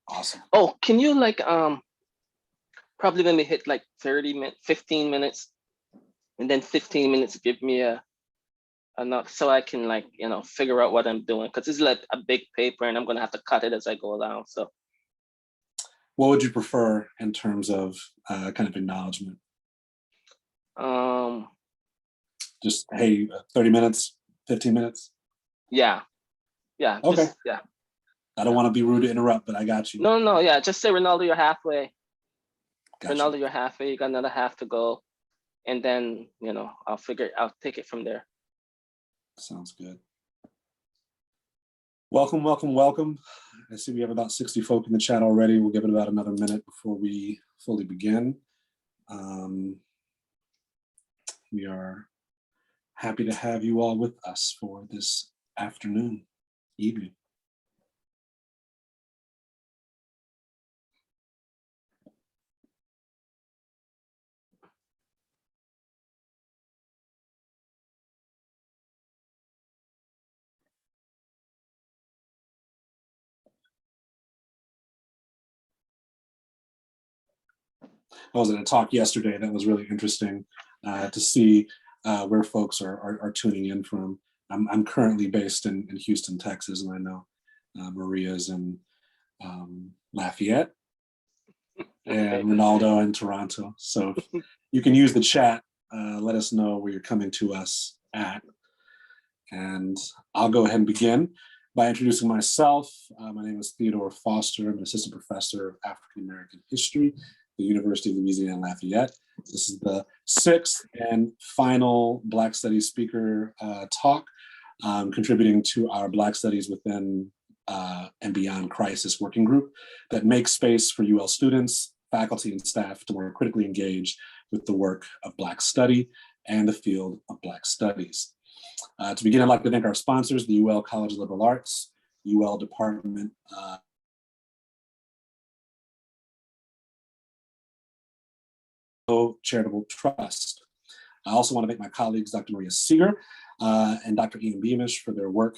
Awesome. Oh, can you like probably when we hit like 30 minutes, 15 minutes, and then 15 minutes give me enough so I can like, you know, figure out what I'm doing, because it's like a big paper and I'm gonna have to cut it as I go along. So what would you prefer in terms of kind of acknowledgement? Just, hey, 30 minutes, 15 minutes? Yeah. Okay. Just, yeah. I don't want to be rude to interrupt, but I got you. No, yeah. Just say, Rinaldo, you're halfway. Got Rinaldo, you. you're halfway. You got another half to go. And then, you know, I'll take it from there. Sounds good. Welcome, welcome, welcome. I see we have about 60 folk in the chat already. We'll give it about another minute before we fully begin. We are happy to have you all with us for this afternoon, evening. I was at a talk yesterday that was really interesting to see where folks are tuning in from. I'm currently based in Houston, Texas, and I know Maria's in Lafayette and Rinaldo in Toronto. So if you can use the chat, let us know where you're coming to us at. And I'll go ahead and begin by introducing myself. My name is Theodore Foster. I'm an assistant professor of African American history at the University of Louisiana Lafayette. This is the 6th and final Black Studies speaker talk, contributing to our Black Studies within and beyond crisis working group that makes space for UL students, faculty, and staff to more critically engage with the work of Black study and the field of Black studies. To begin, I'd like to thank our sponsors, the UL College of Liberal Arts, UL Department Charitable Trust. I also want to thank my colleagues, Dr. Maria Seeger and Dr. Ian Beamish, for their work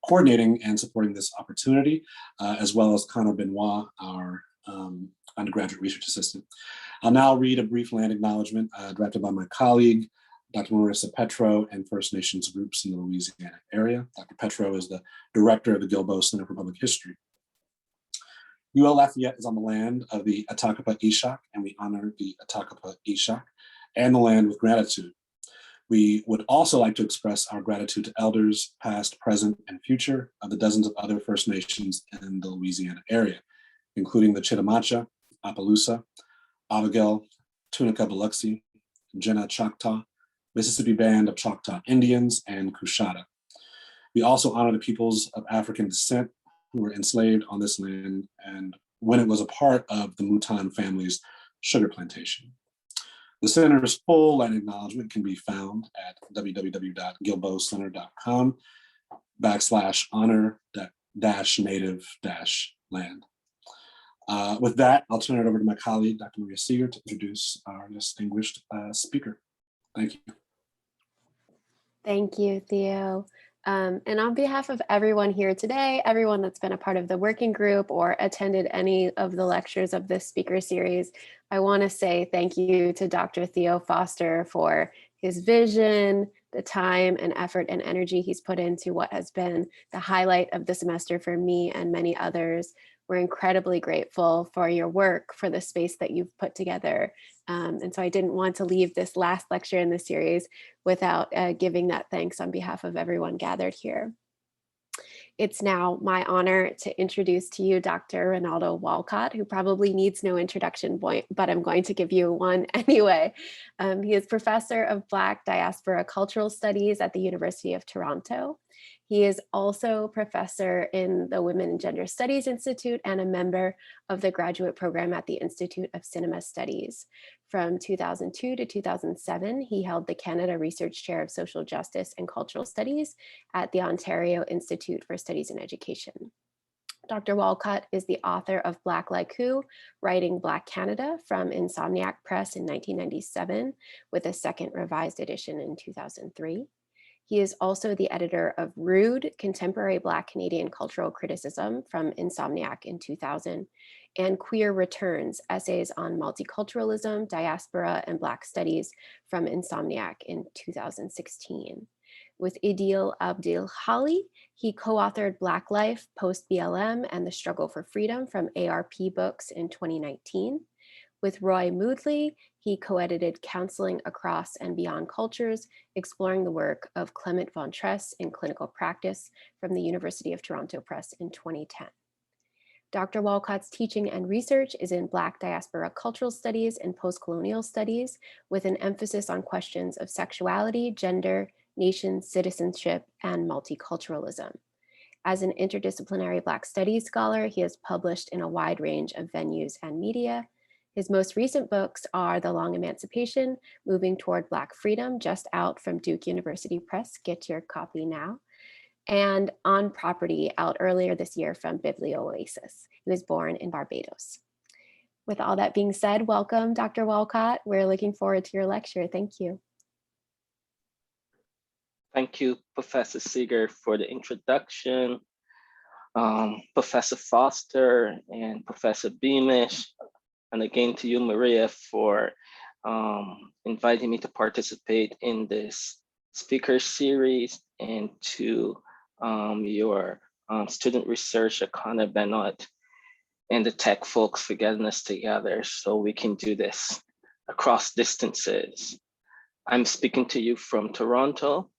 coordinating and supporting this opportunity, as well as Connor Benoit, our undergraduate research assistant. I'll now read a brief land acknowledgement drafted by my colleague, Dr. Marissa Petro, and First Nations groups in the Louisiana area. Dr. Petro is the director of the Gilbo Center for Public History. UL Lafayette is on the land of the Atakapa Ishak, and we honor the Atakapa Ishak and the land with gratitude. We would also like to express our gratitude to elders, past, present, and future, of the dozens of other First Nations in the Louisiana area, including the Chitimacha, Appaloosa, Abigail, Tunica Biloxi, Jenna Choctaw, Mississippi Band of Choctaw Indians, and Coushatta. We also honor the peoples of African descent who were enslaved on this land and when it was a part of the Mouton family's sugar plantation. The center's full land acknowledgement can be found at www.gilbocenter.com/honor-native-land. With that, I'll turn it over to my colleague, Dr. Maria Seeger, to introduce our distinguished speaker. Thank you. Thank you, Theo. And on behalf of everyone here today, everyone that's been a part of the working group or attended any of the lectures of this speaker series, I want to say thank you to Dr. Theo Foster for his vision, the time and effort and energy he's put into what has been the highlight of the semester for me and many others. We're incredibly grateful for your work, for the space that you've put together. And so I didn't want to leave this last lecture in the series without giving that thanks on behalf of everyone gathered here. It's now my honor to introduce to you Dr. Rinaldo Walcott, who probably needs no introduction point, but I'm going to give you one anyway. He is professor of Black Diaspora Cultural Studies at the University of Toronto. He is also professor in the Women and Gender Studies Institute and a member of the graduate program at the Institute of Cinema Studies. From 2002 to 2007, he held the Canada Research Chair of Social Justice and Cultural Studies at the Ontario Institute for Studies in Education. Dr. Walcott is the author of Black Like Who, Writing Black Canada from Insomniac Press in 1997, with a second revised edition in 2003. He is also the editor of Rude, Contemporary Black Canadian Cultural Criticism from Insomniac in 2000, and Queer Returns, Essays on Multiculturalism, Diaspora, and Black Studies from Insomniac in 2016. With Idil Abdil-Hali, he co-authored Black Life, Post-BLM, and the Struggle for Freedom from ARP Books in 2019. With Roy Moodley, he co-edited Counseling Across and Beyond Cultures, exploring the work of Clement von Tress in clinical practice from the University of Toronto Press in 2010. Dr. Walcott's teaching and research is in Black Diaspora Cultural Studies and Postcolonial Studies, with an emphasis on questions of sexuality, gender, nation, citizenship, and multiculturalism. As an interdisciplinary Black Studies scholar, he has published in a wide range of venues and media. His most recent books are The Long Emancipation, Moving Toward Black Freedom, just out from Duke University Press, get your copy now, and On Property, out earlier this year from Biblioasis. He was born in Barbados. With all that being said, welcome, Dr. Walcott. We're looking forward to your lecture. Thank you. Thank you, Professor Seeger, for the introduction. Professor Foster and Professor Beamish, and again to you, Maria, for inviting me to participate in this speaker series, and to your student researcher, Connor Bennett, and the tech folks for getting us together so we can do this across distances. I'm speaking to you from Toronto.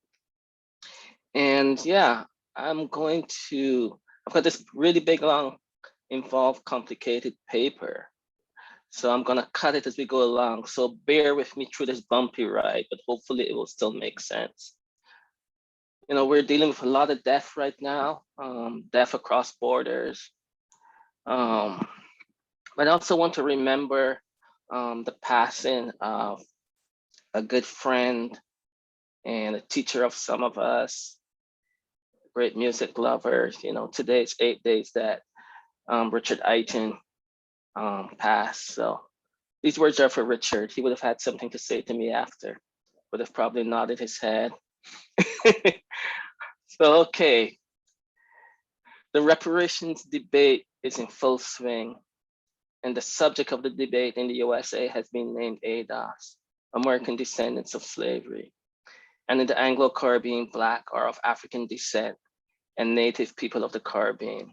And yeah, I've got this really big, long, involved, complicated paper. So I'm gonna cut it as we go along. So bear with me through this bumpy ride, but hopefully it will still make sense. You know, we're dealing with a lot of death right now, death across borders. But I also want to remember the passing of a good friend and a teacher of some of us, great music lovers. You know, today it's 8 days that Richard Aiton passed. So these words are for Richard. He would have had something to say to me after, would have probably nodded his head. So, okay. The reparations debate is in full swing, and the subject of the debate in the USA has been named ADOS, American Descendants of Slavery, and in the Anglo-Caribbean, Black or of African descent and Native people of the Caribbean,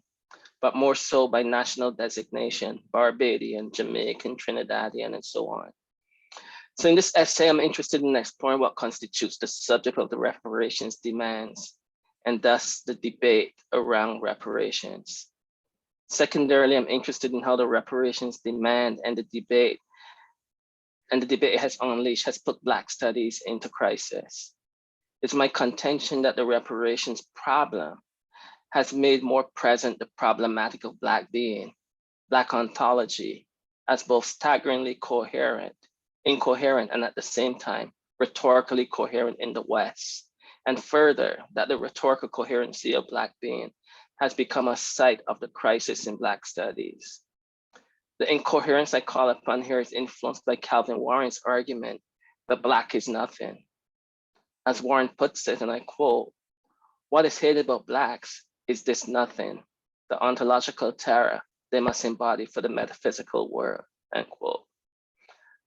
but more so by national designation, Barbadian, Jamaican, Trinidadian, and so on. So in this essay, I'm interested in exploring what constitutes the subject of the reparations demands, and thus the debate around reparations. Secondarily, I'm interested in how the reparations demand and the debate it has unleashed has put Black studies into crisis. It's my contention that the reparations problem has made more present the problematic of Black being, Black ontology, as both staggeringly incoherent, and at the same time, rhetorically coherent in the West. And further, that the rhetorical coherency of Black being has become a site of the crisis in Black studies. The incoherence I call upon here is influenced by Calvin Warren's argument that Black is nothing. As Warren puts it, and I quote, "What is hated about Blacks is this nothing, the ontological terror they must embody for the metaphysical world," end quote.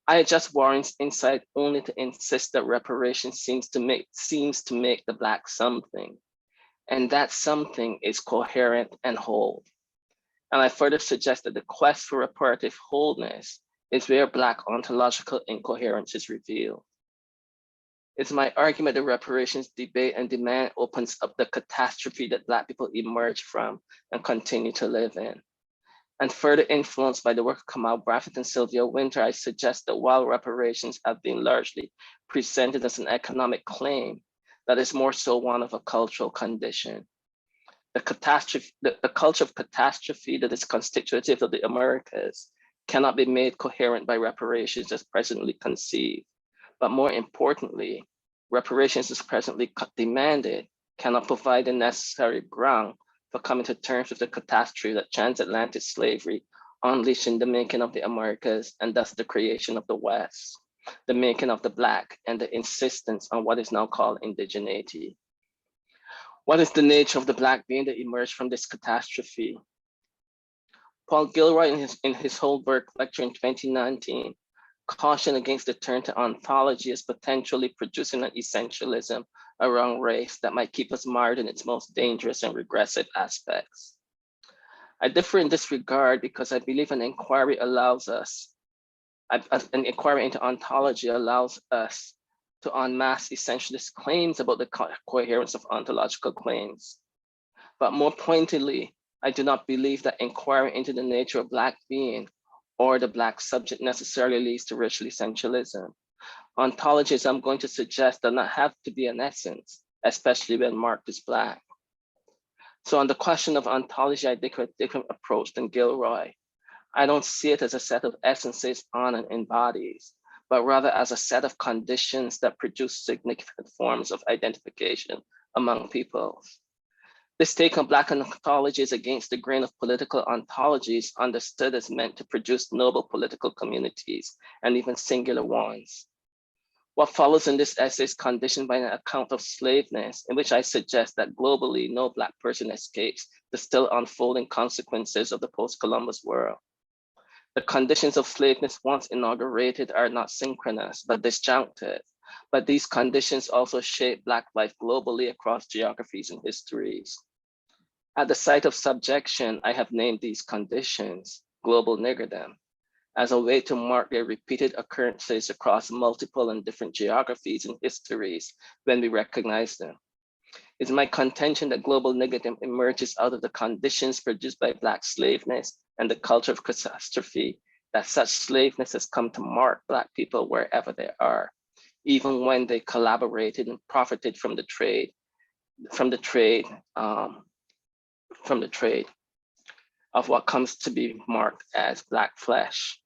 I adjust Warren's insight only to insist that reparations seems to make the Black something, and that something is coherent and whole. And I further suggest that the quest for reparative wholeness is where Black ontological incoherence is revealed. It's my argument that reparations debate and demand opens up the catastrophe that Black people emerge from and continue to live in. And further influenced by the work of Kamal Braffett and Sylvia Winter, I suggest that while reparations have been largely presented as an economic claim, that is more so one of a cultural condition. The culture of catastrophe that is constitutive of the Americas cannot be made coherent by reparations as presently conceived. But more importantly, reparations as presently demanded cannot provide the necessary ground for coming to terms with the catastrophe that transatlantic slavery unleashed in the making of the Americas and thus the creation of the West. the making of the Black, and the insistence on what is now called indigeneity. What is the nature of the Black being that emerged from this catastrophe? Paul Gilroy, in his Holberg lecture in 2019, cautioned against the turn to ontology as potentially producing an essentialism around race that might keep us mired in its most dangerous and regressive aspects. I differ in this regard because I believe an inquiry into ontology allows us to unmask essentialist claims about the coherence of ontological claims. But more pointedly, I do not believe that inquiry into the nature of Black being or the Black subject necessarily leads to racial essentialism. Ontology, as I'm going to suggest, does not have to be an essence, especially when marked as Black. So on the question of ontology, I take a different approach than Gilroy. I don't see it as a set of essences on and in bodies, but rather as a set of conditions that produce significant forms of identification among peoples. This take on Black ontology is against the grain of political ontologies understood as meant to produce noble political communities and even singular ones. What follows in this essay is conditioned by an account of slaveness, in which I suggest that globally, no Black person escapes the still unfolding consequences of the post-Columbus world. The conditions of slaveness once inaugurated are not synchronous, but disjunctive. But these conditions also shape Black life globally across geographies and histories. At the site of subjection, I have named these conditions global niggerdom, as a way to mark their repeated occurrences across multiple and different geographies and histories when we recognize them. It's my contention that global niggerdom emerges out of the conditions produced by Black slaveness and the culture of catastrophe, that such slaveness has come to mark Black people wherever they are, even when they collaborated and profited from the trade of what comes to be marked as Black flesh.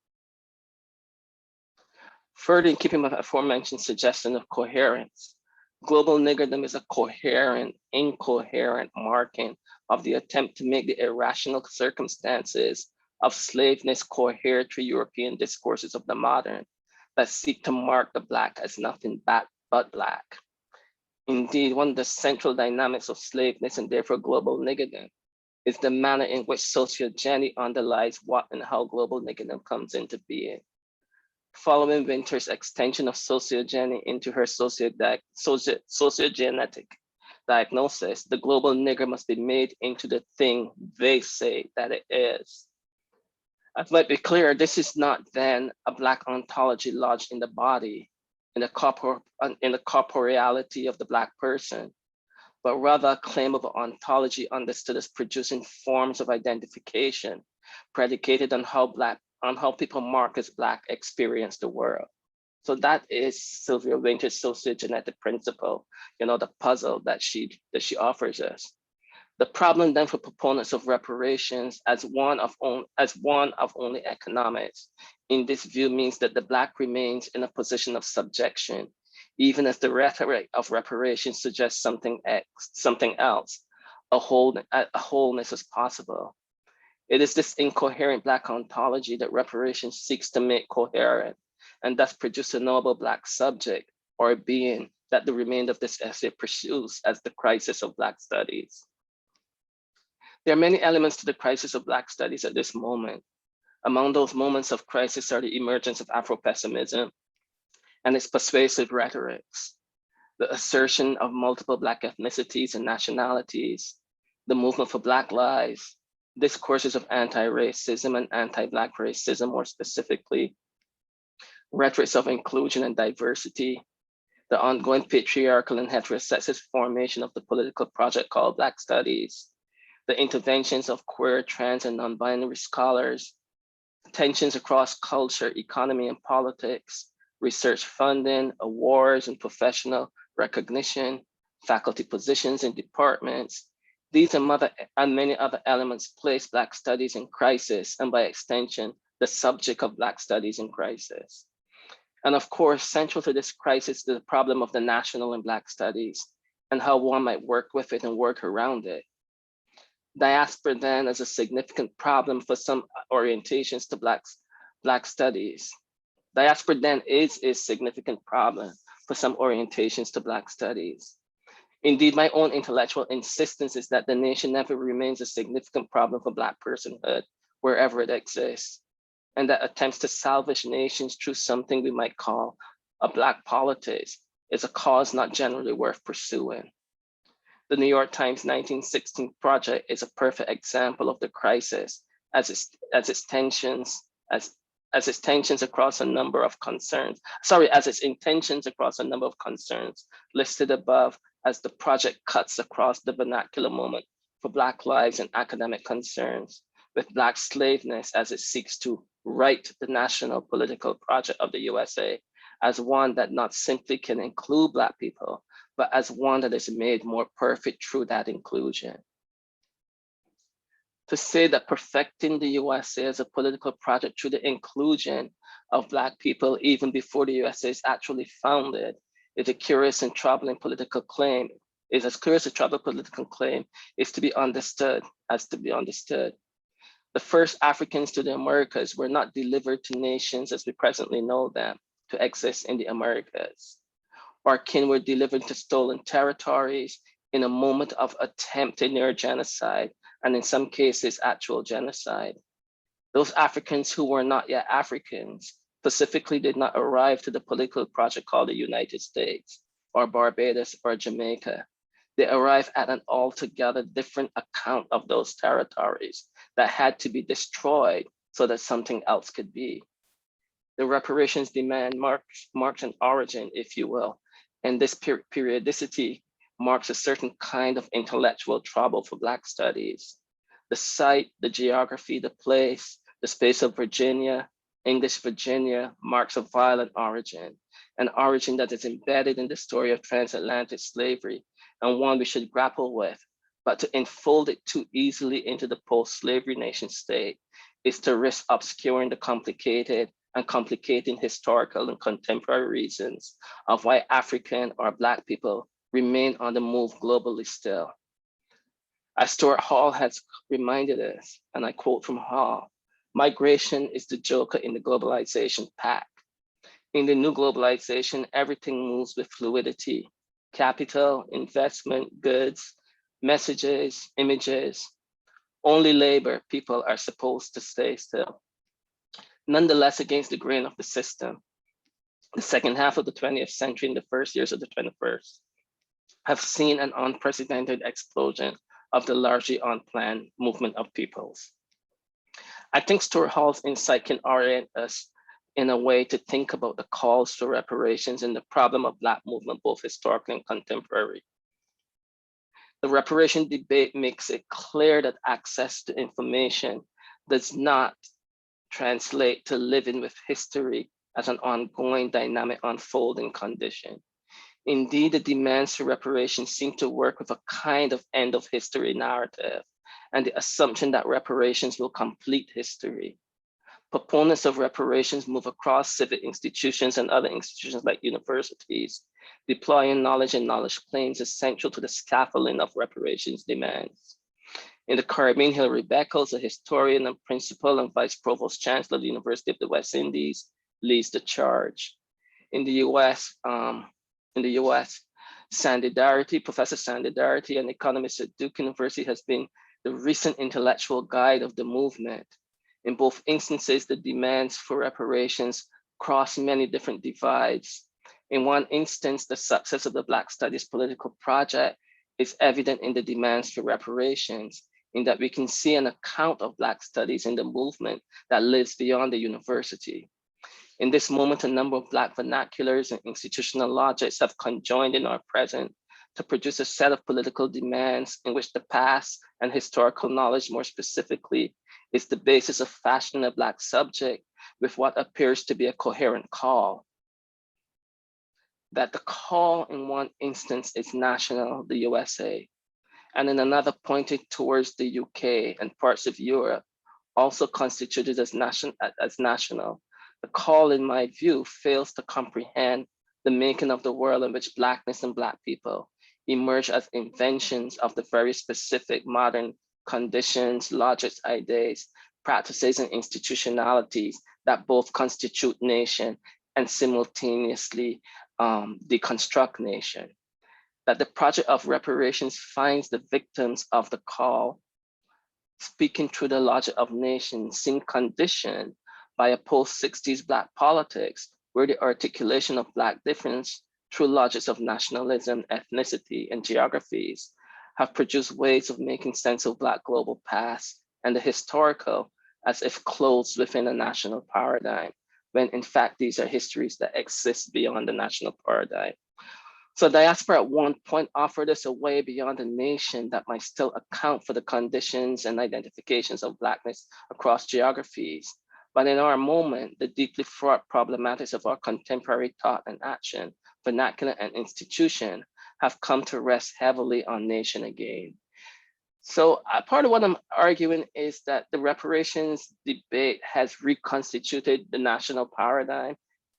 Further, in keeping with the aforementioned suggestion of coherence, global niggerdom is a coherent, incoherent marking of the attempt to make the irrational circumstances of slaveness cohere through European discourses of the modern that seek to mark the Black as nothing but Black. Indeed, one of the central dynamics of slaveness and therefore global niggerdom is the manner in which sociogeny underlies what and how global niggerdom comes into being. Following Winter's extension of sociogeny into her sociogenetic diagnosis, the global nigger must be made into the thing they say that it is. I might be clear, this is not then a Black ontology lodged in the body, in the corporeality of the Black person, but rather a claim of ontology understood as producing forms of identification predicated on how people marked as Black experience the world. So that is Sylvia Winter's sociogenetic principle, the puzzle that she offers us. The problem then for proponents of reparations as one of only economics in this view means that the Black remains in a position of subjection, even as the rhetoric of reparations suggests something else, a wholeness is possible. It is this incoherent Black ontology that reparations seeks to make coherent, and thus produce a noble Black subject or being that the remainder of this essay pursues as the crisis of Black studies. There are many elements to the crisis of Black studies at this moment. Among those moments of crisis are the emergence of Afro-pessimism and its persuasive rhetorics, the assertion of multiple Black ethnicities and nationalities, the movement for Black lives, discourses of anti-racism and anti-Black racism more specifically, rhetorics of inclusion and diversity, the ongoing patriarchal and heterosexist formation of the political project called Black Studies, the interventions of queer, trans, and non-binary scholars, tensions across culture, economy, and politics, research funding, awards, and professional recognition, faculty positions in departments. These and many other elements place Black studies in crisis, and by extension, the subject of Black studies in crisis. And of course, central to this crisis is the problem of the national in Black studies and how one might work with it and work around it. Diaspora then is a significant problem for some orientations to Black studies. Diaspora then is a significant problem for some orientations to Black studies. Indeed, my own intellectual insistence is that the nation never remains a significant problem for Black personhood, wherever it exists, and that attempts to salvage nations through something we might call a Black politics is a cause not generally worth pursuing. The New York Times 1916 project is a perfect example of the crisis as its tensions across a number of concerns. As its intentions across a number of concerns listed above, as the project cuts across the vernacular moment for Black lives and academic concerns, with Black slaveness as it seeks to write the national political project of the USA as one that not simply can include Black people, but as one that is made more perfect through that inclusion. To say that perfecting the USA as a political project through the inclusion of Black people even before the USA is actually founded is a curious and troubling political claim, is as curious a troubling political claim is to be understood as to be understood. The first Africans to the Americas were not delivered to nations as we presently know them to exist in the Americas. Our kin were delivered to stolen territories in a moment of attempted near genocide, and in some cases, actual genocide. Those Africans who were not yet Africans specifically did not arrive to the political project called the United States, or Barbados, or Jamaica. They arrived at an altogether different account of those territories that had to be destroyed so that something else could be. The reparations demand marks an origin, if you will, and this periodicity marks a certain kind of intellectual trouble for Black studies. The site, the geography, the place, the space of Virginia, English Virginia, marks a violent origin, an origin that is embedded in the story of transatlantic slavery, and one we should grapple with. But to enfold it too easily into the post-slavery nation state is to risk obscuring the complicated and complicating historical and contemporary reasons of why African or Black people remain on the move globally still. As Stuart Hall has reminded us, and I quote from Hall, migration is the joker in the globalization pack. In the new globalization, everything moves with fluidity. Capital, investment, goods, messages, images. Only labor people are supposed to stay still. Nonetheless, against the grain of the system, the second half of the 20th century and the first years of the 21st have seen an unprecedented explosion of the largely unplanned movement of peoples. I think Stuart Hall's insight can orient us in a way to think about the calls for reparations and the problem of Black movement, both historically and contemporary. The reparation debate makes it clear that access to information does not translate to living with history as an ongoing dynamic unfolding condition. Indeed, the demands for reparations seem to work with a kind of end of history narrative and the assumption that reparations will complete history. Proponents of reparations move across civic institutions and other institutions like universities, deploying knowledge and knowledge claims essential to the scaffolding of reparations demands. In the Caribbean, Hilary Beckles, a historian and principal and vice provost chancellor of the University of the West Indies, leads the charge. In the US, Sandy Darity, Professor Sandy Darity, an economist at Duke University, has been the recent intellectual guide of the movement. In both instances, the demands for reparations cross many different divides. In one instance, the success of the Black Studies political project is evident in the demands for reparations, in that we can see an account of Black studies in the movement that lives beyond the university. In this moment, a number of Black vernaculars and institutional logics have conjoined in our present to produce a set of political demands in which the past and historical knowledge, more specifically, is the basis of fashioning a Black subject with what appears to be a coherent call. That the call in one instance is national, the USA, and in another pointed towards the UK and parts of Europe, also constituted as national. The call, in my view, fails to comprehend the making of the world in which Blackness and Black people emerge as inventions of the very specific modern conditions, logics, ideas, practices, and institutionalities that both constitute nation and simultaneously deconstruct nation. That the project of reparations finds the victims of the call speaking through the logic of nation seem conditioned by a post-60s Black politics, where the articulation of Black difference through logics of nationalism, ethnicity, and geographies have produced ways of making sense of Black global past and the historical as if closed within a national paradigm, when in fact these are histories that exist beyond the national paradigm. So diaspora at one point offered us a way beyond the nation that might still account for the conditions and identifications of Blackness across geographies. But in our moment, the deeply fraught problematics of our contemporary thought and action, vernacular and institution, have come to rest heavily on nation again. So part of what I'm arguing is that the reparations debate has reconstituted the national paradigm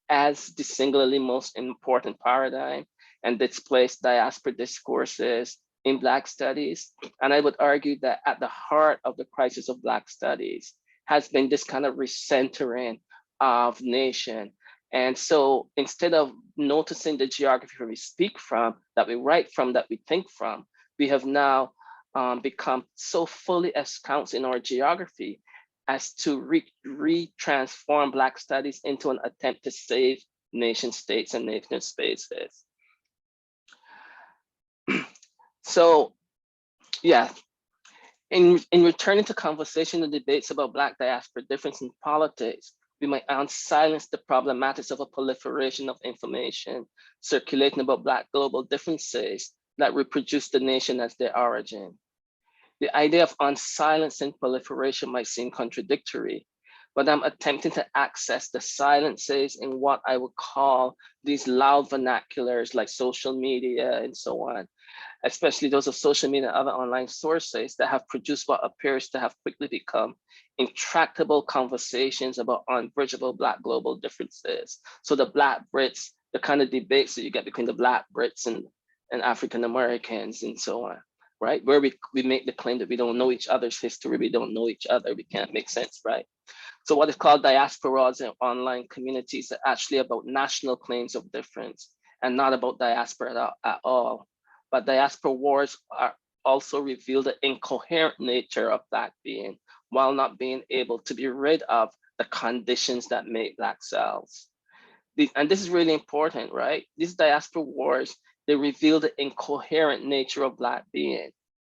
as the singularly most important paradigm and displaced diaspora discourses in Black studies. And I would argue that at the heart of the crisis of Black studies has been this kind of recentering of nation. And so instead of noticing the geography where we speak from, that we write from, that we think from, we have now become so fully ensconced in our geography as to re-transform Black studies into an attempt to save nation states and nation spaces. So, yeah, in returning to conversation and debates about Black diaspora difference in politics, we might silence the problematics of a proliferation of information circulating about Black global differences that reproduce the nation as their origin. The idea of unsilencing proliferation might seem contradictory, but I'm attempting to access the silences in what I would call these loud vernaculars like social media and so on, especially those of social media and other online sources that have produced what appears to have quickly become intractable conversations about unbridgeable Black global differences. So the Black Brits, the kind of debates that you get between the Black Brits and African Americans and so on, right? Where we make the claim that we don't know each other's history, we don't know each other, we can't make sense, right? So what is called diasporas and online communities are actually about national claims of difference and not about diaspora at all. But diaspora wars are also reveal the incoherent nature of Black being while not being able to be rid of the conditions that make Black selves. And this is really important, right? These diaspora wars, they reveal the incoherent nature of Black being,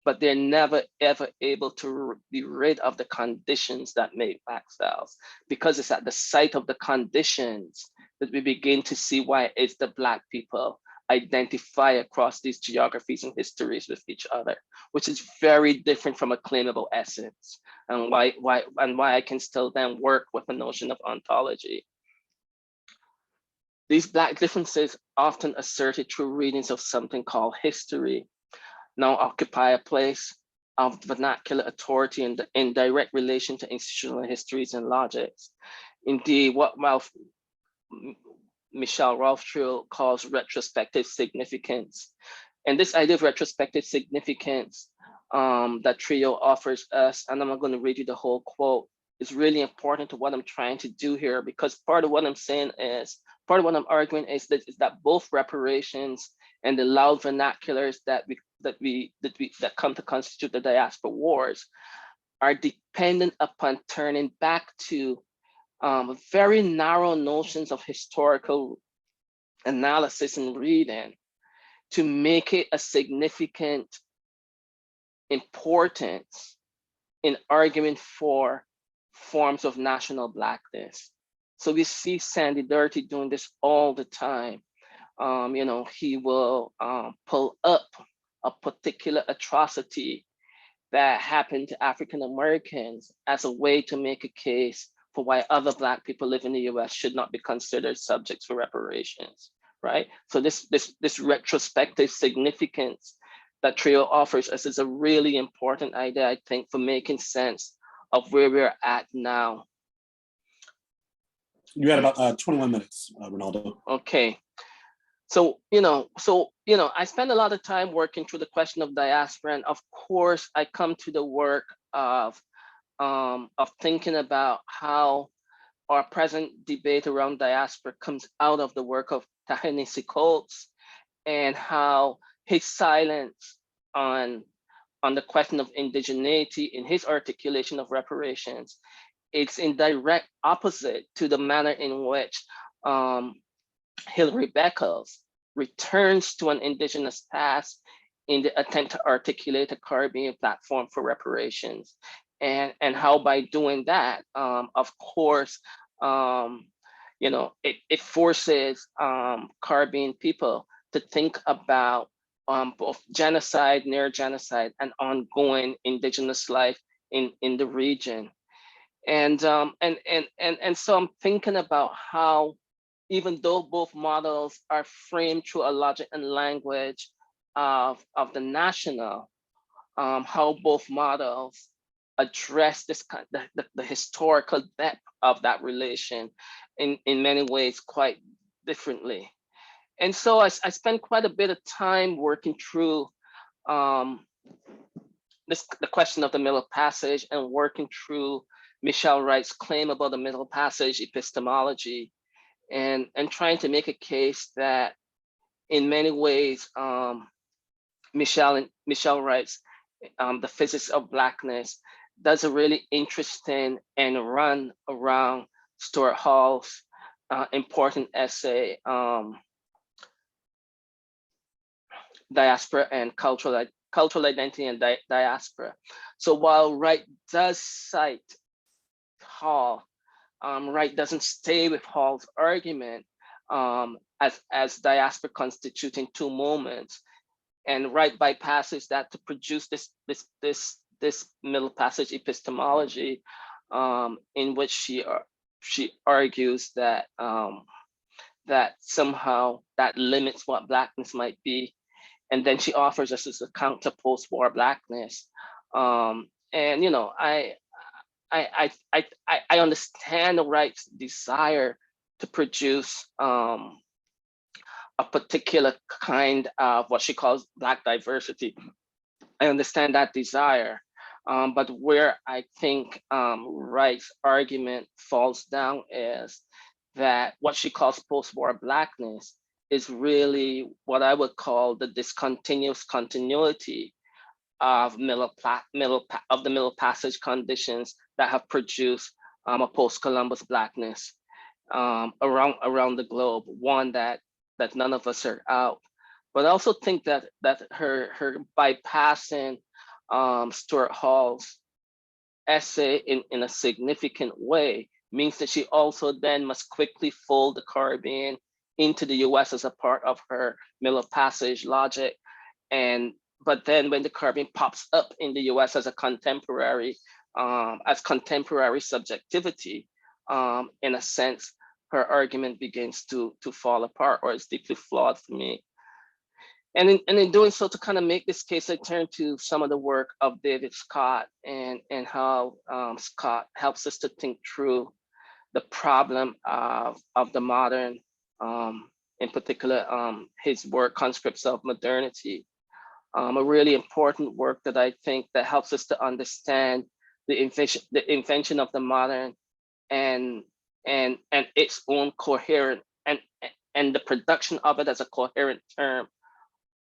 but they're never ever able to be rid of the conditions that make Black selves, because it's at the site of the conditions that we begin to see why it's the Black people identify across these geographies and histories with each other, which is very different from a claimable essence, and why I can still then work with the notion of ontology. These Black differences, often asserted through readings of something called history, now occupy a place of vernacular authority in direct relation to institutional histories and logics. Indeed, what Michel Rothschild calls retrospective significance. And this idea of retrospective significance that Trio offers us, and I'm not going to read you the whole quote, is really important to what I'm trying to do here, because part of what I'm saying is, part of what I'm arguing is that both reparations and the loud vernaculars that come to constitute the diaspora wars are dependent upon turning back to very narrow notions of historical analysis and reading to make it a significant importance in arguing for forms of national Blackness. So we see Sandy Dirty doing this all the time. He will pull up a particular atrocity that happened to African Americans as a way to make a case for why other Black people living in the US should not be considered subjects for reparations, right? So this retrospective significance that Trio offers us is a really important idea, I think, for making sense of where we're at now. You had about 21 minutes, Rinaldo. Okay. So I spend a lot of time working through the question of diaspora, and of course, I come to the work of thinking about how our present debate around diaspora comes out of the work of Ta-Nehisi Coates, and how his silence on the question of indigeneity in his articulation of reparations, it's in direct opposite to the manner in which Hilary Beckles returns to an indigenous past in the attempt to articulate a Caribbean platform for reparations. And how by doing that, of course, it forces Caribbean people to think about both genocide, near genocide, and ongoing indigenous life in the region. And so I'm thinking about how, even though both models are framed through a logic and language of the national, how both models address this the historical depth of that relation in many ways quite differently. And so I spent quite a bit of time working through the question of the Middle Passage, and working through Michelle Wright's claim about the Middle Passage epistemology, and trying to make a case that in many ways, Michelle Wright's The Physics of Blackness does a really interesting and run around Stuart Hall's important essay, Diaspora and Cultural Identity and Diaspora. So while Wright does cite Hall, Wright doesn't stay with Hall's argument as diaspora constituting two moments, and Wright bypasses that to produce this Middle Passage epistemology, in which she argues that that somehow that limits what Blackness might be, and then she offers us as a counter post-war Blackness. And I understand Wright's desire to produce a particular kind of what she calls Black diversity. I understand that desire, but where I think Wright's argument falls down is that what she calls post-war Blackness is really what I would call the discontinuous continuity of the Middle Passage conditions that have produced a post-Columbus Blackness around the globe, one that none of us are out. But I also think that her bypassing Stuart Hall's essay in a significant way means that she also then must quickly fold the Caribbean into the US as a part of her Middle Passage logic. But then when the Caribbean pops up in the US as a contemporary subjectivity, in a sense, her argument begins to fall apart, or is deeply flawed for me. And in doing so, to kind of make this case, I turn to some of the work of David Scott, and how Scott helps us to think through the problem of the modern, in particular, his work, Conscripts of Modernity, a really important work that I think that helps us to understand the invention of the modern and its own coherent, and the production of it as a coherent term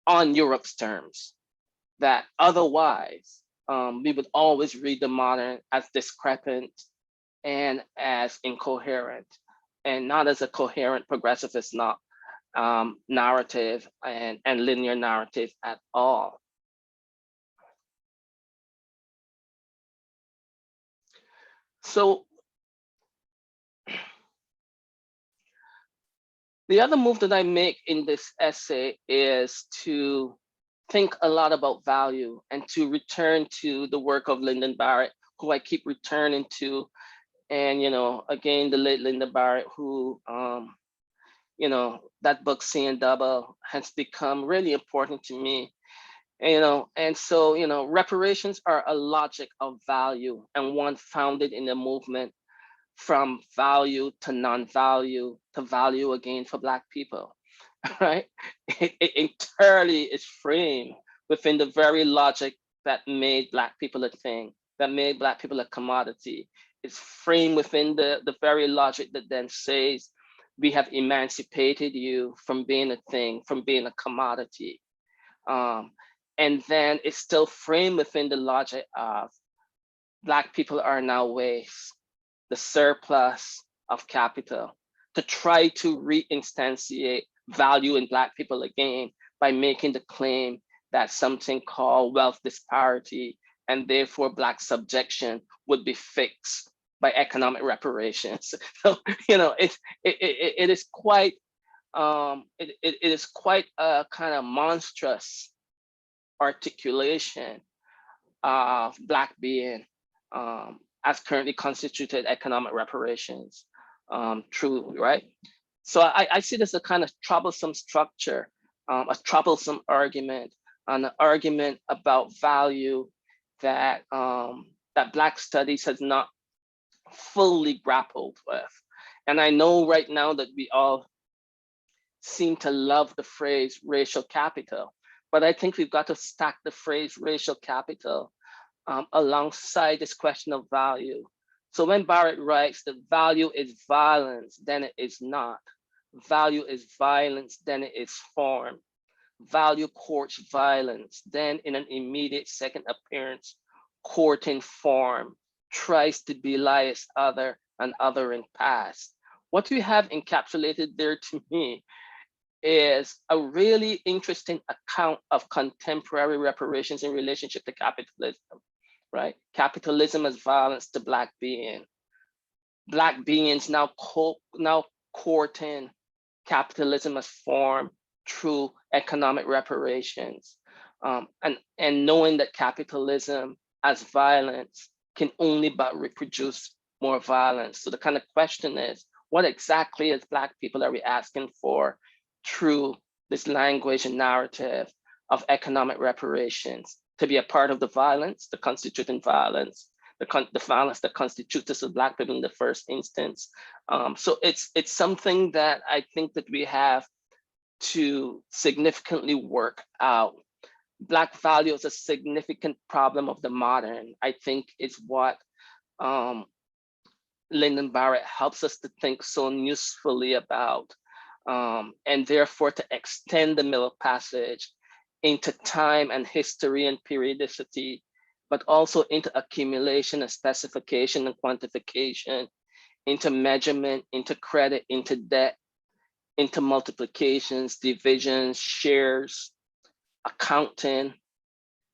on Europe's terms, that otherwise we would always read the modern as discrepant and as incoherent, and not as a coherent progressivist narrative and linear narrative at all. So the other move that I make in this essay is to think a lot about value, and to return to the work of Lyndon Barrett, who I keep returning to. And, again, the late Lyndon Barrett, who, that book, Seeing Double, has become really important to me. And so, reparations are a logic of value, and one founded in the movement from value to non-value to value again for Black people, right? It entirely is framed within the very logic that made Black people a thing, that made Black people a commodity. it's framed within the very logic that then says, we have emancipated you from being a thing, from being a commodity. And then it's still framed within the logic of Black people are now waste, the surplus of capital, to try to reinstantiate value in Black people again by making the claim that something called wealth disparity and therefore Black subjection would be fixed by economic reparations. So, you know, it is quite it is quite a kind of monstrous articulation of Black being as currently constituted economic reparations, truly, right? So I see this as a kind of troublesome structure, a troublesome argument, an argument about value that that Black studies has not fully grappled with. And I know right now that we all seem to love the phrase racial capital, but I think we've got to stack the phrase racial capital alongside this question of value. So when Barrett writes that value is violence, then it is not. Value is violence, then it is form. Value courts violence, then in an immediate second appearance, courting form, tries to belie its other and other in past. What we have encapsulated there to me is a really interesting account of contemporary reparations in relationship to capitalism, right? Capitalism as violence to Black being. Black beings now courting capitalism as form through economic reparations. And knowing that capitalism as violence can only but reproduce more violence. So the kind of question is, what exactly as Black people are we asking for through this language and narrative of economic reparations? To be a part of the violence, the constituting violence, the violence that constitutes us as Black people in the first instance. So it's something that I think that we have to significantly work out. Black value is a significant problem of the modern. I think it's what Lyndon Barrett helps us to think so usefully about, and therefore to extend the middle passage into time and history and periodicity, but also into accumulation and specification and quantification, into measurement, into credit, into debt, into multiplications, divisions, shares, accounting,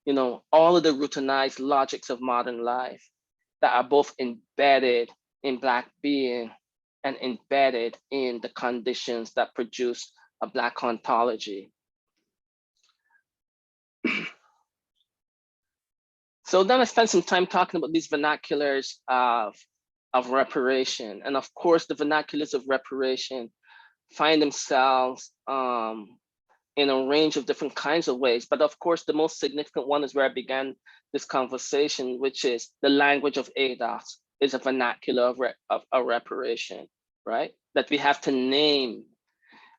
you know, all of the routinized logics of modern life that are both embedded in Black being and embedded in the conditions that produce a Black ontology. So then I spent some time talking about these vernaculars of reparation. And of course, the vernaculars of reparation find themselves in a range of different kinds of ways. But of course, the most significant one is where I began this conversation, which is the language of ADOS is a vernacular of a reparation, right? That we have to name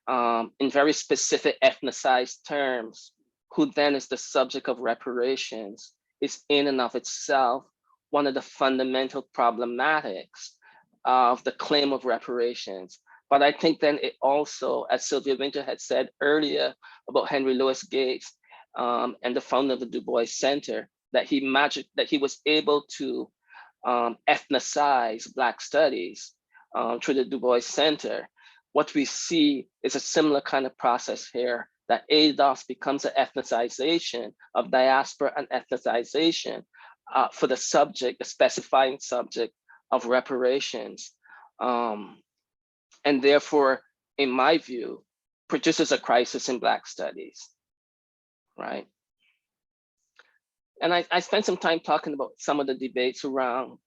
in very specific ethnicized terms, who then is the subject of reparations, is in and of itself one of the fundamental problematics of the claim of reparations. But I think then it also, as Sylvia Winter had said earlier about Henry Louis Gates and the founder of the Du Bois Center, that he was able to ethnicize Black studies through the Du Bois Center. What we see is a similar kind of process here, that ADOS becomes an ethnicization of diaspora and ethnicization for the subject, the specifying subject of reparations. And therefore, in my view, produces a crisis in Black studies, right? And I spent some time talking about some of the debates around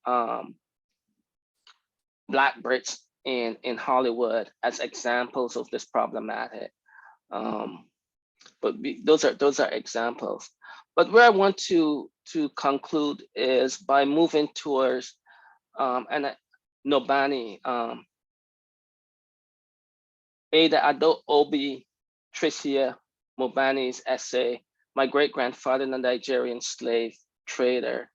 Black Brits in Hollywood as examples of this problematic. But those are examples. But where I want to conclude is by moving towards Nobani, Ada Ado-Obi Tricia Mobani's essay, My Great-Grandfather, a Nigerian Slave Trader.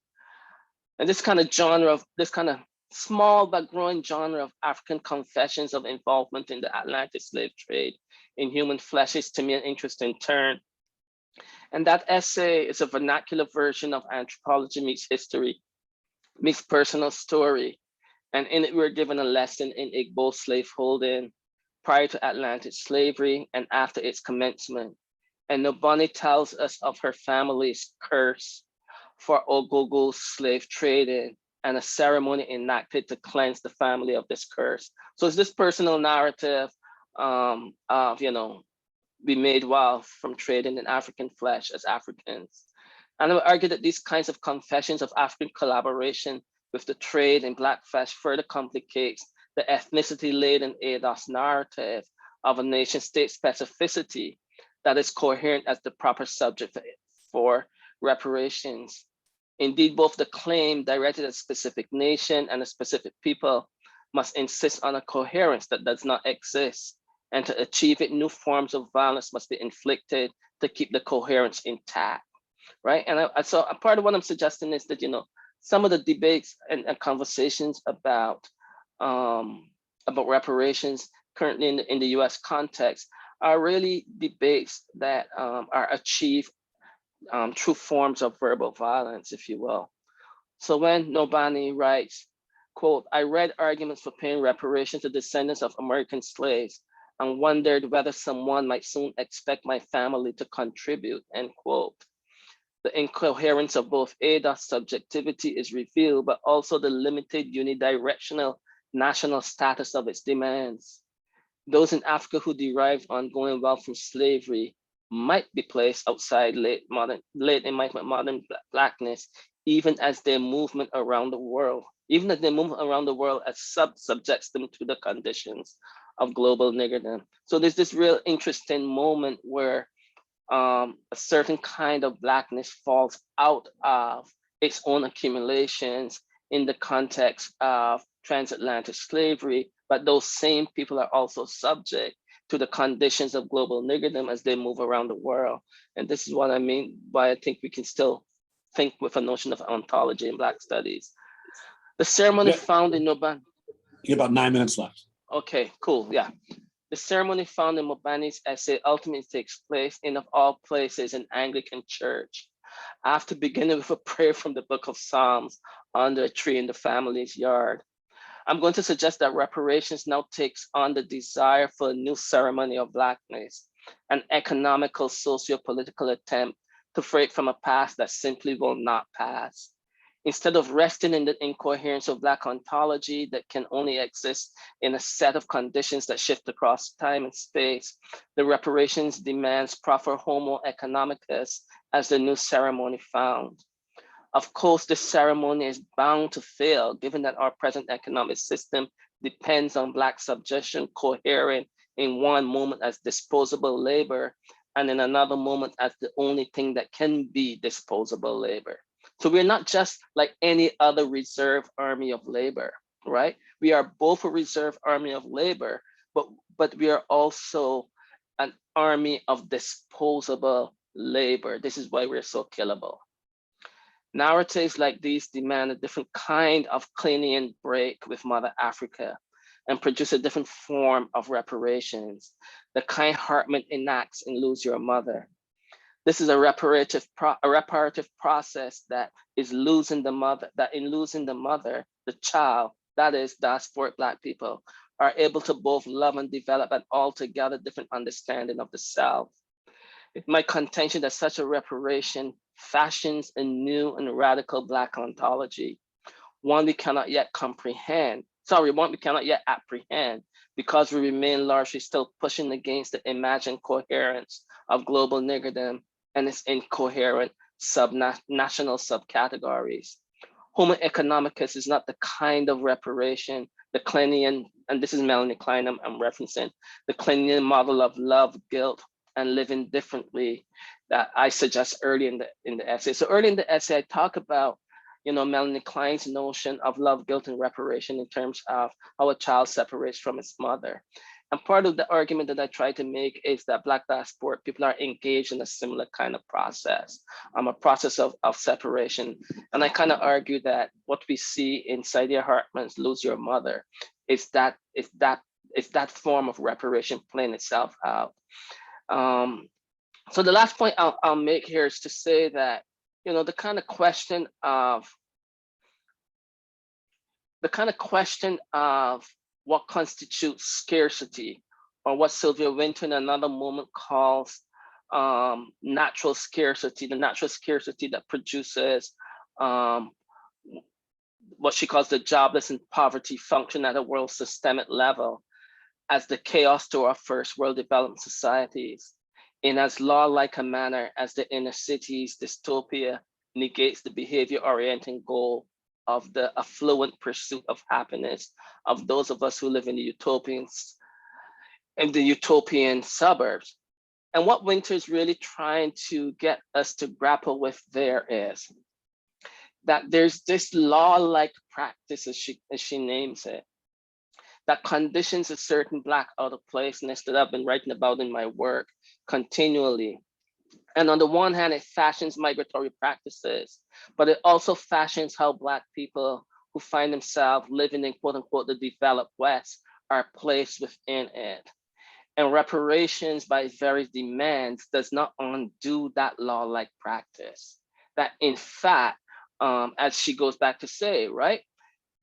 And this kind of genre of, this kind of small but growing genre of African confessions of involvement in the Atlantic slave trade in human flesh is to me an interesting turn. And that essay is a vernacular version of Anthropology Meets History, meets Personal Story. And in it, we're given a lesson in Igbo slaveholding prior to Atlantic slavery and after its commencement. And Nobani tells us of her family's curse for Ogogo slave trading and a ceremony enacted to cleanse the family of this curse. So it's this personal narrative of, we made wealth from trading in African flesh as Africans. And I would argue that these kinds of confessions of African collaboration with the trade in Black flesh further complicates the ethnicity-laden ADOS narrative of a nation-state specificity that is coherent as the proper subject for reparations. Indeed, both the claim directed at a specific nation and a specific people must insist on a coherence that does not exist. And to achieve it, new forms of violence must be inflicted to keep the coherence intact, right? And so a part of what I'm suggesting is that, some of the debates and conversations about reparations currently in the US context are really debates that are achieved through forms of verbal violence, if you will. So when Nobani writes, quote, I read arguments for paying reparations to descendants of American slaves and wondered whether someone might soon expect my family to contribute, end quote. The incoherence of both ADOS subjectivity is revealed, but also the limited unidirectional national status of its demands. Those in Africa who derived ongoing wealth from slavery might be placed outside late Enlightenment modern Blackness, even as their movement around the world, as subjects them to the conditions of global niggerdom. So there's this real interesting moment where a certain kind of Blackness falls out of its own accumulations in the context of transatlantic slavery, but those same people are also subject to the conditions of global niggerdom as they move around the world. And this is what I mean by I think we can still think with a notion of ontology in Black studies. The ceremony found in Nobani. You have about 9 minutes left. Okay, cool, yeah. The ceremony found in Mobani's essay ultimately takes place in, of all places, an Anglican church. After beginning with a prayer from the book of Psalms under a tree in the family's yard. I'm going to suggest that reparations now takes on the desire for a new ceremony of Blackness, an economical, socio-political attempt to break from a past that simply will not pass. Instead of resting in the incoherence of Black ontology that can only exist in a set of conditions that shift across time and space, the reparations demands proper homo economicus as the new ceremony found. Of course, this ceremony is bound to fail, given that our present economic system depends on Black subjection coherent in one moment as disposable labor, and in another moment as the only thing that can be disposable labor. So we're not just like any other reserve army of labor, right? We are both a reserve army of labor, but we are also an army of disposable labor. This is why we're so killable. Narratives like these demand a different kind of Kleinian break with Mother Africa and produce a different form of reparations, the kind Hartman enacts in Lose Your Mother. This is a reparative process that is losing the mother, that in losing the mother, the child, that is diasporic Black people, are able to both love and develop an altogether different understanding of the self. It's my contention that such a reparation fashions a new and radical Black ontology, one we cannot yet comprehend, one we cannot yet apprehend, because we remain largely still pushing against the imagined coherence of global niggerdom and its incoherent national subcategories. Homo economicus is not the kind of reparation the Kleinian, and this is Melanie Klein I'm referencing, the Kleinian model of love, guilt, and living differently that I suggest early in the essay. So early in the essay, I talk about, Melanie Klein's notion of love, guilt, and reparation in terms of how a child separates from its mother. And part of the argument that I try to make is that Black diaspora people are engaged in a similar kind of process, a process of separation. And I kind of argue that what we see in Saidiya Hartman's Lose Your Mother is that form of reparation playing itself out. So the last point I'll make here is to say that, you know, the kind of question of what constitutes scarcity, or what Sylvia Winter in another moment calls natural scarcity, the natural scarcity that produces what she calls the jobless and poverty function at a world systemic level as the chaos to our first world development societies, in as law-like a manner as the inner city's dystopia negates the behavior-orienting goal of the affluent pursuit of happiness of those of us who live in the utopian suburbs. And what Winter is really trying to get us to grapple with there is that there's this law-like practice, as she names it, that conditions a certain Black out of placeness that I've been writing about in my work continually. And on the one hand, it fashions migratory practices, but it also fashions how Black people who find themselves living in quote unquote the developed West are placed within it. And reparations by its very demands does not undo that law-like practice. That in fact, as she goes back to say, right?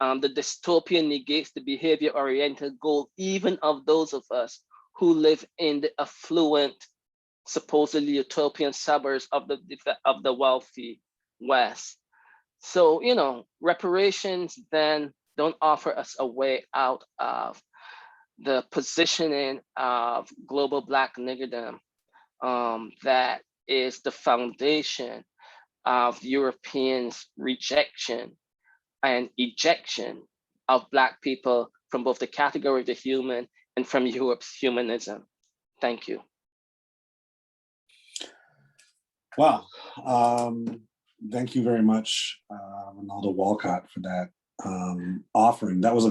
The dystopian negates the behavior-oriented goal even of those of us who live in the affluent, supposedly utopian suburbs of the wealthy West. So, you know, reparations then don't offer us a way out of the positioning of global Black niggerdom that is the foundation of Europeans' rejection and ejection of Black people from both the category of the human and from Europe's humanism. Thank you. Wow. Thank you very much, Rinaldo Walcott, for that offering. That was a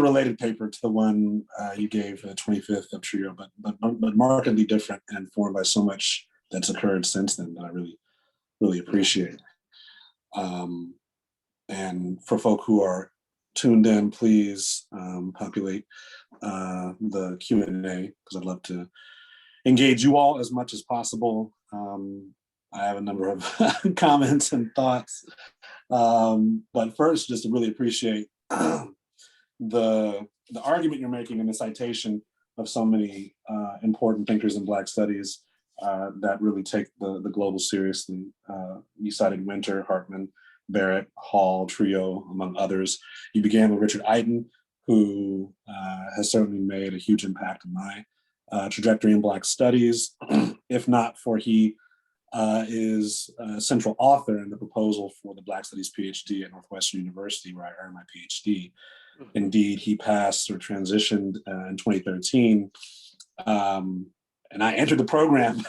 related paper to the one you gave, the 25th of Trio, but markedly different and informed by so much that's occurred since then that I really appreciate. And for folk who are tuned in, please populate the Q&A, because I'd love to engage you all as much as possible. I have a number of comments and thoughts, but first, just to really appreciate the argument you're making and the citation of so many important thinkers in Black studies that really take the global seriously. You cited Winter, Hartman, Barrett, Hall, Trio, among others. You began with Richard Eiton, who has certainly made a huge impact on my trajectory in Black studies, if not for he is a central author in the proposal for the Black Studies PhD at Northwestern University, where I earned my PhD. Indeed, he passed or transitioned in 2013, and I entered the program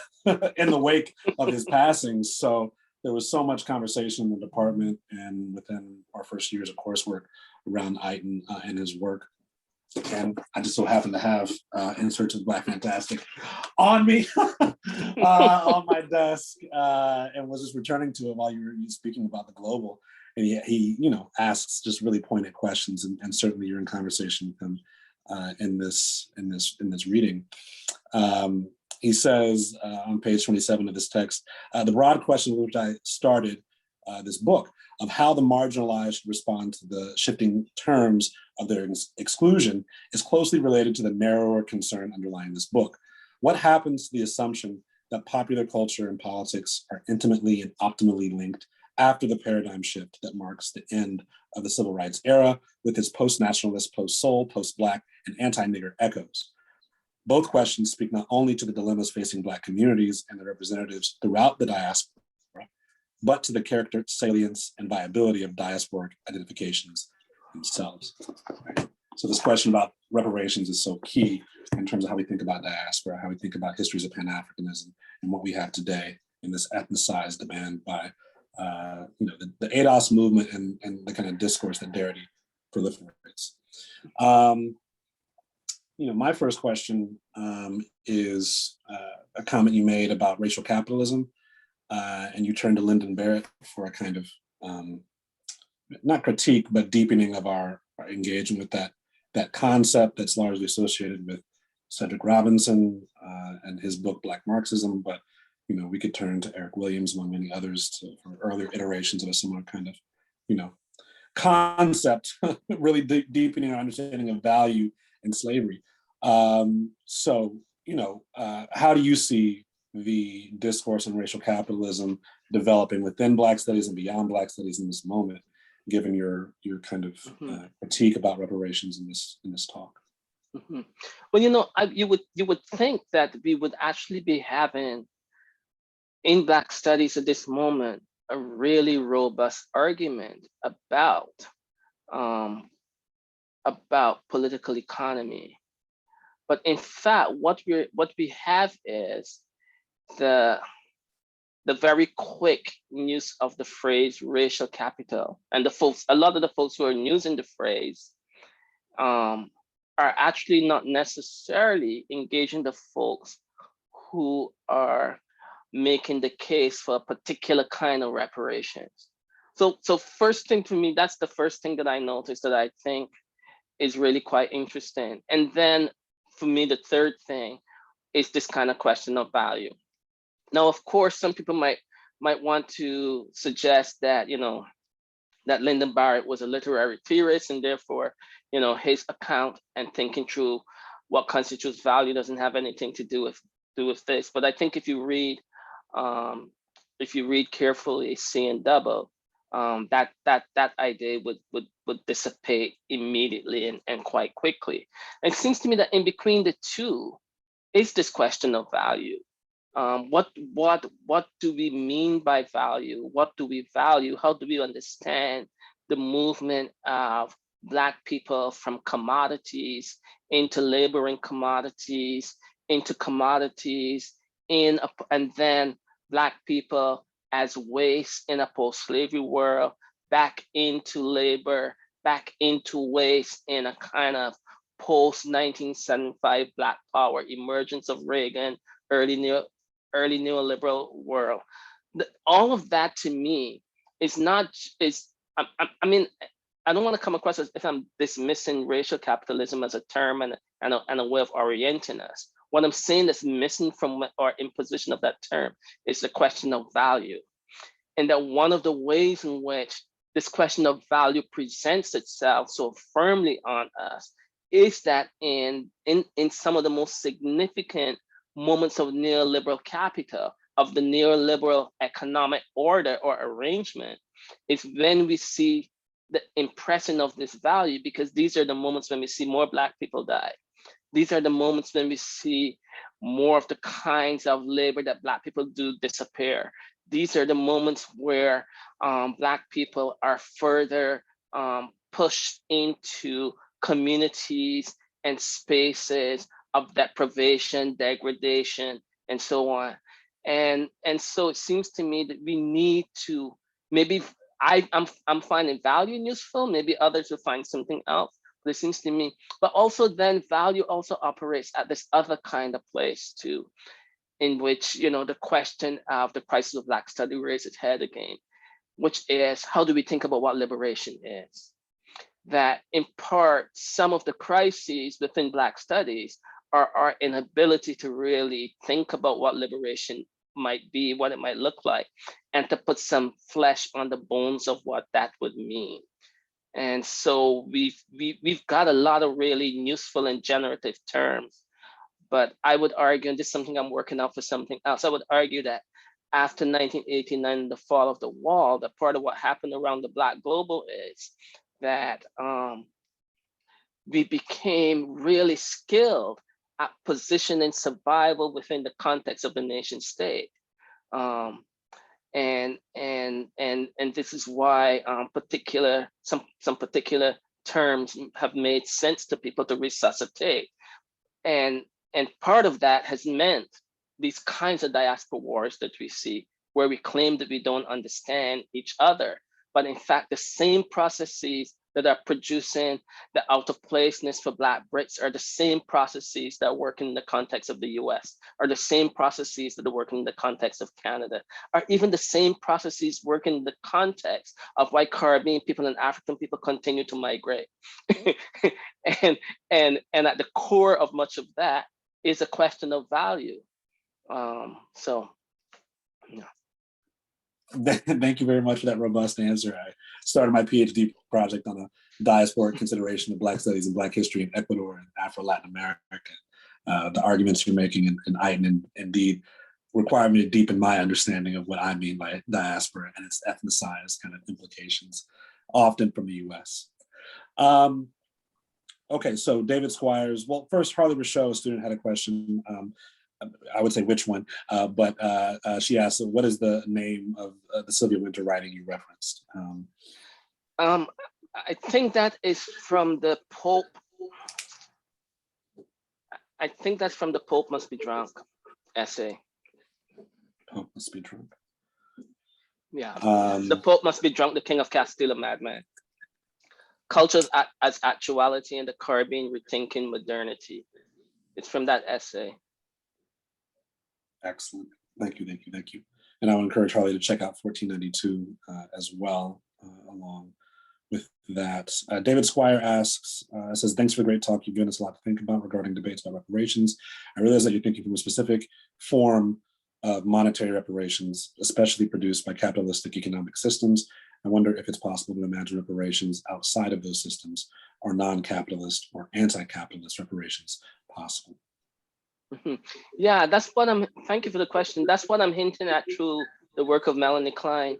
in the wake of his passing. So there was so much conversation in the department and within our first years of coursework around Eiton and his work. And I just so happened to have In Search of Black Fantastic on me on my desk, and was just returning to it while you were speaking about the global. And he asks just really pointed questions, and certainly you're in conversation with him in this reading. He says on page 27 of this text, the broad question with which I started this book of how the marginalized respond to the shifting terms of their exclusion is closely related to the narrower concern underlying this book. What happens to the assumption that popular culture and politics are intimately and optimally linked after the paradigm shift that marks the end of the civil rights era with its post-nationalist, post-soul, post-Black, and anti-nigger echoes? Both questions speak not only to the dilemmas facing Black communities and their representatives throughout the diaspora, but to the character, salience, and viability of diasporic identifications themselves. Right? So this question about reparations is so key in terms of how we think about diaspora, how we think about histories of Pan-Africanism, and what we have today in this ethnicized demand by the ADOS movement and the kind of discourse that Darity proliferates. my first question is a comment you made about racial capitalism, and you turned to Lyndon Barrett for a kind of not critique, but deepening of our engagement with that concept that's largely associated with Cedric Robinson and his book Black Marxism. But we could turn to Eric Williams, among many others, for earlier iterations of a similar kind of concept, really deepening our understanding of value in slavery. So, how do you see the discourse on racial capitalism developing within Black studies and beyond Black studies in this moment, given your kind of critique about reparations in this talk? Well, you would think that we would actually be having in Black studies at this moment a really robust argument about political economy. But in fact, what we have is the very quick use of the phrase racial capital, and a lot of the folks who are using the phrase are actually not necessarily engaging the folks who are making the case for a particular kind of reparations. So first thing for me, that's the first thing that I noticed that I think is really quite interesting. And then for me, the third thing is this kind of question of value. Now, of course, some people might want to suggest that, that Lyndon Barrett was a literary theorist, and therefore, his account and thinking through what constitutes value doesn't have anything to do with this. But I think if you read carefully, seeing double, that idea would dissipate immediately and quite quickly. And it seems to me that in between the two is this question of value. What do we mean by value? What do we value? How do we understand the movement of Black people from commodities into laboring commodities, into commodities, and then Black people as waste in a post-slavery world, back into labor, back into waste in a kind of post-1975 Black power, emergence of Reagan, early neoliberal world. All of that to me is not, I mean, I don't want to come across as if I'm dismissing racial capitalism as a term and a way of orienting us. What I'm saying that's missing from our imposition of that term is the question of value. And that one of the ways in which this question of value presents itself so firmly on us is that in some of the most significant moments of neoliberal capital, of the neoliberal economic order or arrangement, is when we see the impression of this value, because these are the moments when we see more Black people die. These are the moments when we see more of the kinds of labor that Black people do disappear. These are the moments where Black people are further pushed into communities and spaces of deprivation, degradation, and so on. And so it seems to me that we need to, maybe I'm finding value useful, maybe others will find something else. But it seems to me, but also then value also operates at this other kind of place too, in which, the question of the crisis of Black study raises its head again, which is, how do we think about what liberation is? That in part, some of the crises within Black studies are our inability to really think about what liberation might be, what it might look like, and to put some flesh on the bones of what that would mean. And so we've got a lot of really useful and generative terms, but I would argue, and this is something I'm working out for something else, I would argue that after 1989, the fall of the wall, that part of what happened around the Black global is that we became really skilled at positioning survival within the context of the nation state. And this is why some particular terms have made sense to people to resuscitate. And part of that has meant these kinds of diaspora wars that we see, where we claim that we don't understand each other. But in fact, the same processes that are producing the out of placeness for Black Brits are the same processes that work in the context of the US, are the same processes that work in the context of Canada, are even the same processes work in the context of why Caribbean people and African people continue to migrate. and at the core of much of that is a question of value. Yeah. Thank you very much for that robust answer. I started my PhD project on a diasporic consideration of Black studies and Black history in Ecuador and Afro-Latin America. The arguments you're making in Iten indeed require me to deepen my understanding of what I mean by diaspora and its ethnicized kind of implications, often from the US. Okay, so David Squires, well, first Harley Rochelle, a student, had a question. I would say which one, but she asked, what is the name of the Sylvia Wynter writing you referenced? I think that is from the Pope. I think that's from the Pope Must Be Drunk essay. Pope Must Be Drunk. Yeah, the Pope Must Be Drunk, the King of Castile, a Madman. Cultures as Actuality in the Caribbean Rethinking Modernity. It's from that essay. Excellent. Thank you, thank you, thank you. And I would encourage Harley to check out 1492 as well, along with that. David Squire asks, says, thanks for the great talk. You've given us a lot to think about regarding debates about reparations. I realize that you're thinking from a specific form of monetary reparations, especially produced by capitalistic economic systems. I wonder if it's possible to imagine reparations outside of those systems. Are non-capitalist or anti-capitalist reparations possible? Yeah, that's what thank you for the question. That's what I'm hinting at through the work of Melanie Klein.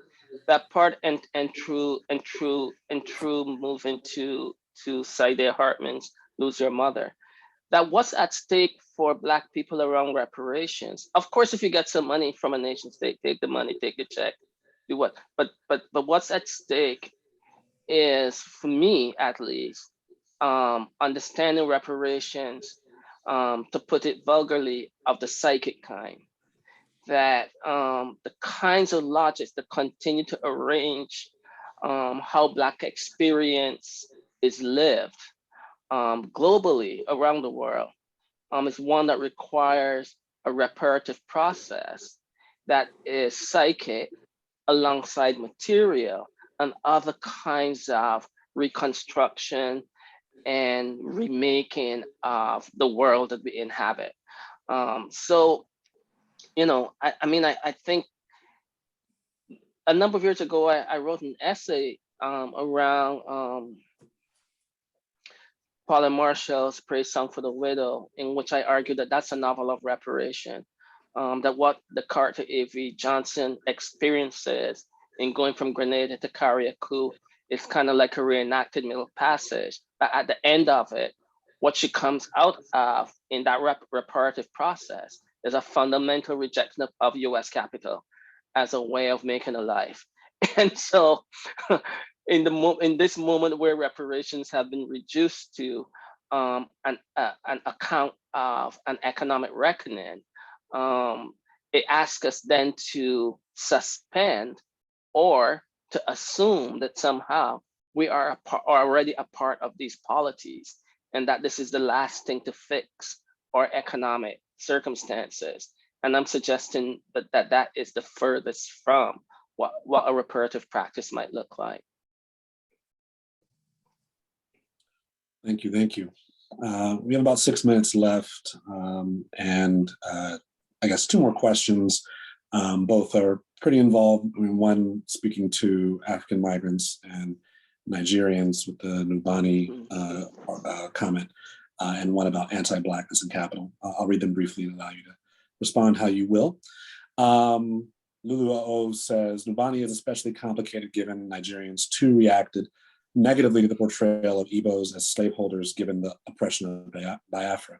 That part and through moving to Saidiya Hartman's Lose Your Mother. That what's at stake for Black people around reparations. Of course, if you get some money from a nation state, take the money, take the check, do what. But what's at stake is, for me at least, understanding reparations, to put it vulgarly, of the psychic kind. That the kinds of logics that continue to arrange how Black experience is lived globally around the world is one that requires a reparative process that is psychic alongside material and other kinds of reconstruction and remaking of the world that we inhabit. So, you know, I think a number of years ago, I wrote an essay around Paula Marshall's Praise Song for the Widow, in which I argued that that's a novel of reparation, that what the character A.V. Johnson experiences in going from Grenada to Carriacou is kind of like a reenacted Middle Passage, but at the end of it, what she comes out of in that reparative process is a fundamental rejection of US capital as a way of making a life. And so in this moment where reparations have been reduced to an account of an economic reckoning, it asks us then to suspend or to assume that somehow we are already a part of these polities, and that this is the last thing to fix our economic circumstances. And I'm suggesting that is the furthest from what a reparative practice might look like. Thank you, thank you. We have about 6 minutes left, and I guess 2 more questions. Both are pretty involved. I mean, one speaking to African migrants and Nigerians with the Nubani comment, and one about anti-Blackness and capital. I'll read them briefly and allow you to respond how you will. Lulu O says, Nubani is especially complicated given Nigerians too reacted negatively to the portrayal of Igbos as slaveholders given the oppression of Biafra.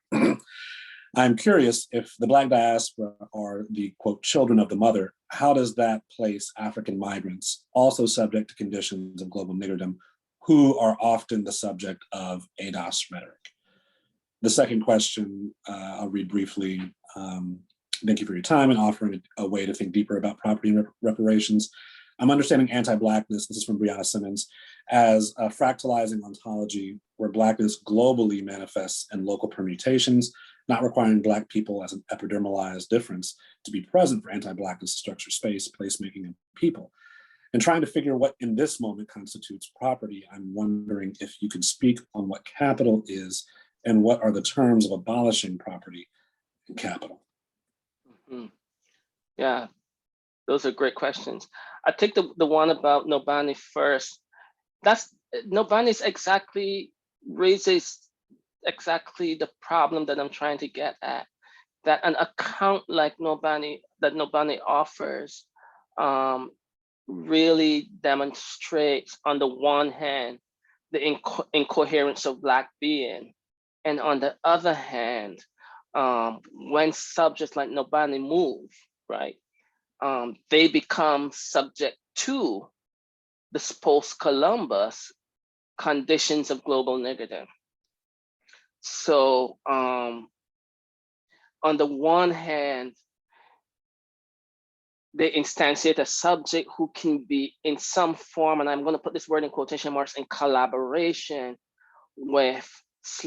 I'm curious, if the Black diaspora are the, quote, children of the mother, how does that place African migrants, also subject to conditions of global niggerdom, who are often the subject of ADOS rhetoric? The second question, I'll read briefly. Thank you for your time and offering a way to think deeper about property and reparations. I'm understanding anti-Blackness, this is from Brianna Simmons, as a fractalizing ontology where Blackness globally manifests in local permutations, not requiring Black people as an epidermalized difference to be present for anti-Blackness to structure space, placemaking, and people. And trying to figure what in this moment constitutes property, I'm wondering if you can speak on what capital is and what are the terms of abolishing property and capital. Mm-hmm. Yeah, those are great questions. I take the one about Nobani first. Nobani raises exactly the problem that I'm trying to get at. That an account like Nobani offers really demonstrates, on the one hand, the incoherence of Black being, and on the other hand, when subjects like Nobani move, right, they become subject to the post-Columbus conditions of global niggerdom. So on the one hand, they instantiate a subject who can be in some form, and I'm going to put this word in quotation marks, in collaboration with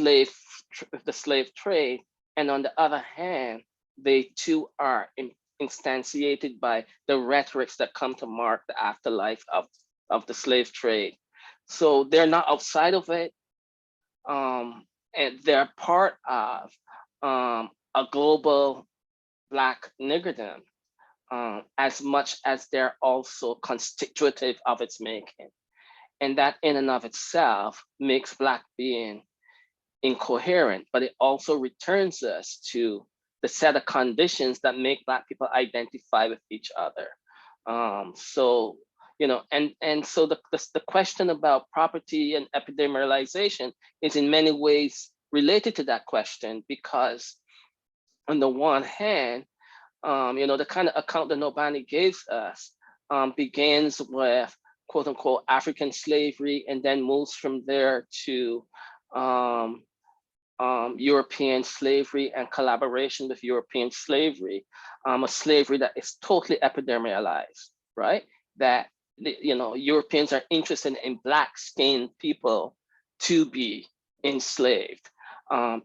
the slave trade. And on the other hand, they too are instantiated by the rhetorics that come to mark the afterlife of the slave trade. So they're not outside of it, and they're part of a global Black niggerdom, as much as they're also constitutive of its making. And that in and of itself makes Black being incoherent, but it also returns us to the set of conditions that make Black people identify with each other. So, you know, and so the question about property and epidermalization is in many ways related to that question, because on the one hand, you know, the kind of account that Nobani gives us begins with quote unquote African slavery, and then moves from there to European slavery and collaboration with European slavery, a slavery that is totally epidermalized, right? That, you know, Europeans are interested in Black-skinned people to be enslaved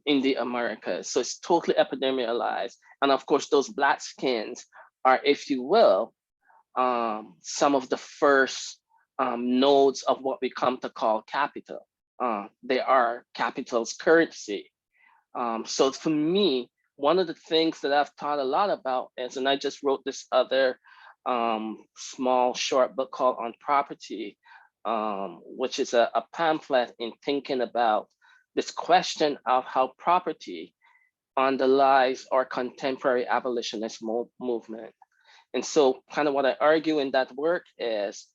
in the Americas. So it's totally epidermalized. And of course, those Black skins are, if you will, some of the first nodes of what we come to call capital. They are capital's currency. So for me, one of the things that I've thought a lot about is, and I just wrote this other small short book called On Property, which is a pamphlet in thinking about this question of how property underlies our contemporary abolitionist movement. And so kind of what I argue in that work is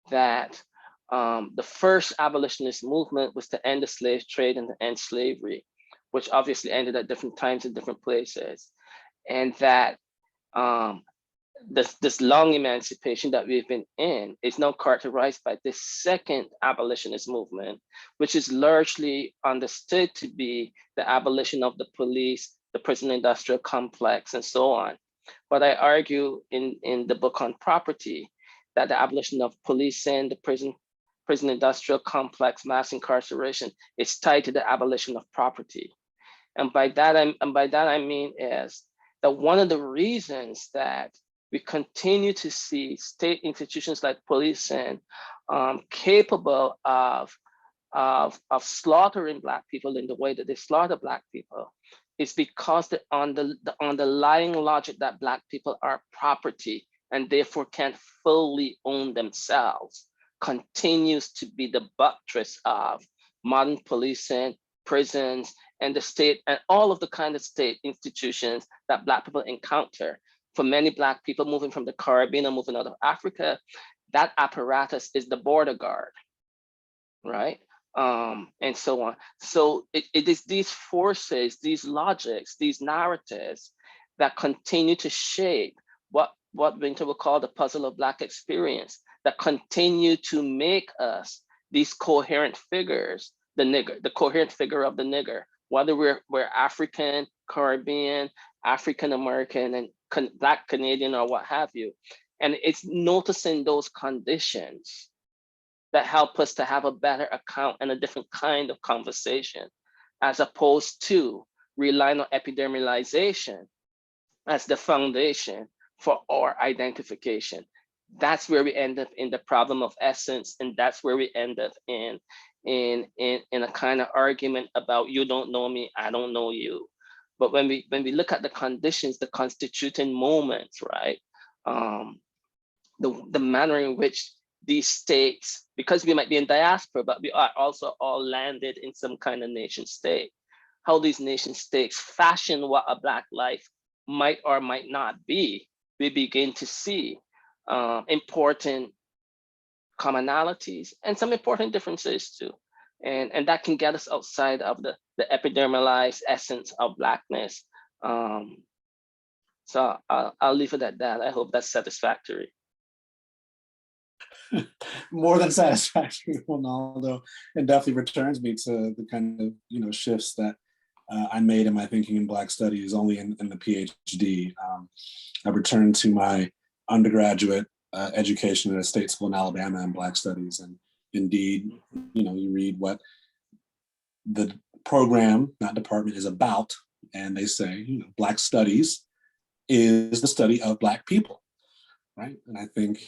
that the first abolitionist movement was to end the slave trade and to end slavery, which obviously ended at different times in different places. And that this long emancipation that we've been in is now characterized by this second abolitionist movement, which is largely understood to be the abolition of the police, the prison industrial complex, and so on. But I argue in the book On Property that the abolition of policing, the prison industrial complex, mass incarceration is tied to the abolition of property. And by that I mean is that one of the reasons that we continue to see state institutions like policing capable of slaughtering Black people in the way that they slaughter Black people is because the underlying logic that Black people are property and therefore can't fully own themselves continues to be the buttress of modern policing, prisons, and the state, and all of the kind of state institutions that Black people encounter. For many Black people moving from the Caribbean and moving out of Africa, that apparatus is the border guard, right? And so on. So it is these forces, these logics, these narratives that continue to shape what Winter would call the puzzle of Black experience, that continue to make us these coherent figures, the coherent figure of the nigger, whether we're African, Caribbean, African American, and Black Canadian, or what have you. And it's noticing those conditions that help us to have a better account and a different kind of conversation, as opposed to relying on epidermalization as the foundation for our identification. That's where we end up in the problem of essence, and that's where we end up in a kind of argument about you don't know me, I don't know you. But when we look at the conditions, the constituting moments, right? The manner in which these states, because we might be in diaspora, but we are also all landed in some kind of nation state, how these nation states fashion what a Black life might or might not be, we begin to see important commonalities and some important differences too. And that can get us outside of the epidermalized essence of Blackness. So I'll leave it at that. I hope that's satisfactory. More than satisfactory, Rinaldo, and definitely returns me to the kind of shifts that I made in my thinking in Black studies only in the PhD. I returned to my undergraduate education at a state school in Alabama in Black studies, and indeed, you read what the program, not department, is about, and they say, Black studies is the study of Black people. Right. And I think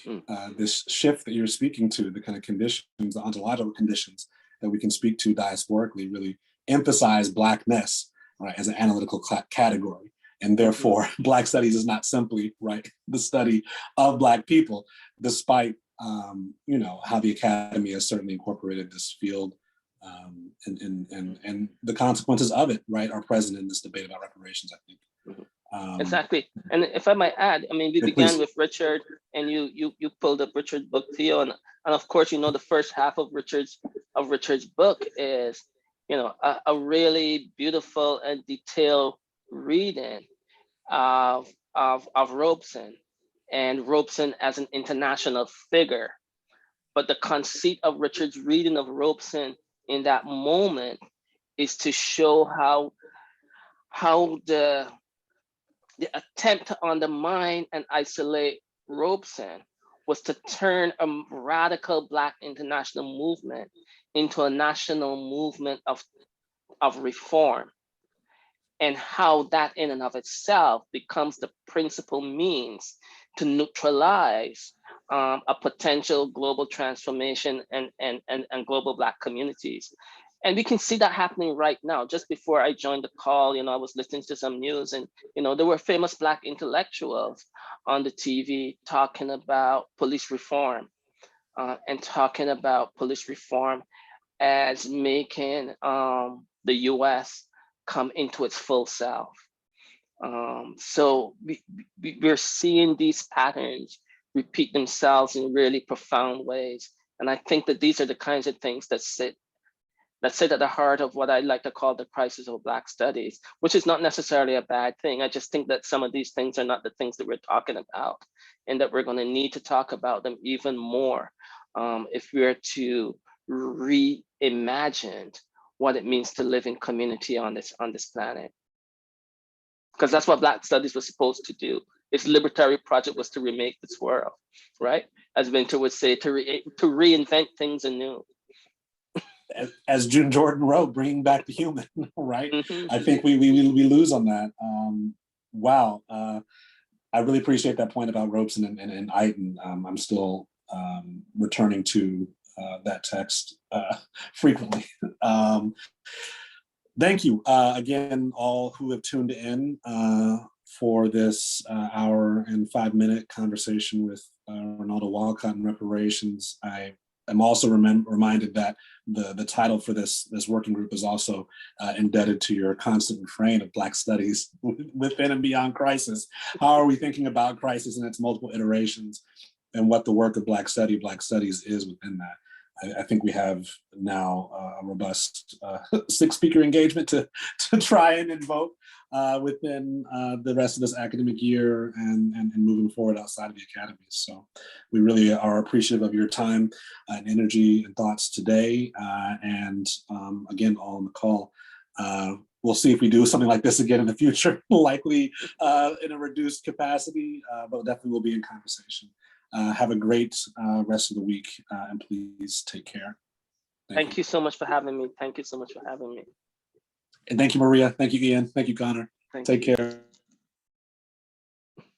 this shift that you're speaking to, the kind of conditions, the ontological conditions that we can speak to diasporically, really emphasize Blackness, right, as an analytical category. And therefore, Black studies is not simply, right, the study of Black people, despite, how the academy has certainly incorporated this field and the consequences of it, right, are present in this debate about reparations, I think. Exactly. And if I might add, I mean, we began with Richard, and you pulled up Richard's book, Theo, and of course, the first half of Richard's book is, a really beautiful and detailed reading of Robeson, and Robeson as an international figure. But the conceit of Richard's reading of Robeson in that moment is to show how the attempt to undermine and isolate Robeson was to turn a radical Black international movement into a national movement of reform, and how that in and of itself becomes the principal means to neutralize a potential global transformation and global Black communities. And we can see that happening right now. Just before I joined the call, I was listening to some news, and there were famous Black intellectuals on the TV talking about police reform, and talking about police reform as making the US come into its full self. So we're seeing these patterns repeat themselves in really profound ways. And I think that these are the kinds of things that sit at the heart of what I like to call the crisis of Black studies, which is not necessarily a bad thing. I just think that some of these things are not the things that we're talking about, and that we're going to need to talk about them even more if we're to reimagine what it means to live in community on this planet. Because that's what Black studies was supposed to do. Its libertary project was to remake this world, right? As Winter would say, to reinvent things anew. As June Jordan wrote, bringing back the human, right? Mm-hmm. I think we lose on that. Wow. I really appreciate that point about Robeson and Eiton. I'm still returning to that text frequently. Thank you again, all who have tuned in for this hour and 5-minute conversation with Rinaldo Walcott and reparations. I am also reminded that the title for this working group is also indebted to your constant refrain of Black studies within and beyond crisis. How are we thinking about crisis in its multiple iterations, and what the work of Black studies is within that? I think we have now a robust 6-speaker engagement to try and invoke within the rest of this academic year and moving forward outside of the academy. So we really are appreciative of your time and energy and thoughts today. And again, all on the call. we'll see if we do something like this again in the future, likely in a reduced capacity, but definitely will be in conversation. Have a great rest of the week, and please take care. Thank you so much for having me. Thank you so much for having me. And thank you, Maria. Thank you, Ian. Thank you, Connor. Take care.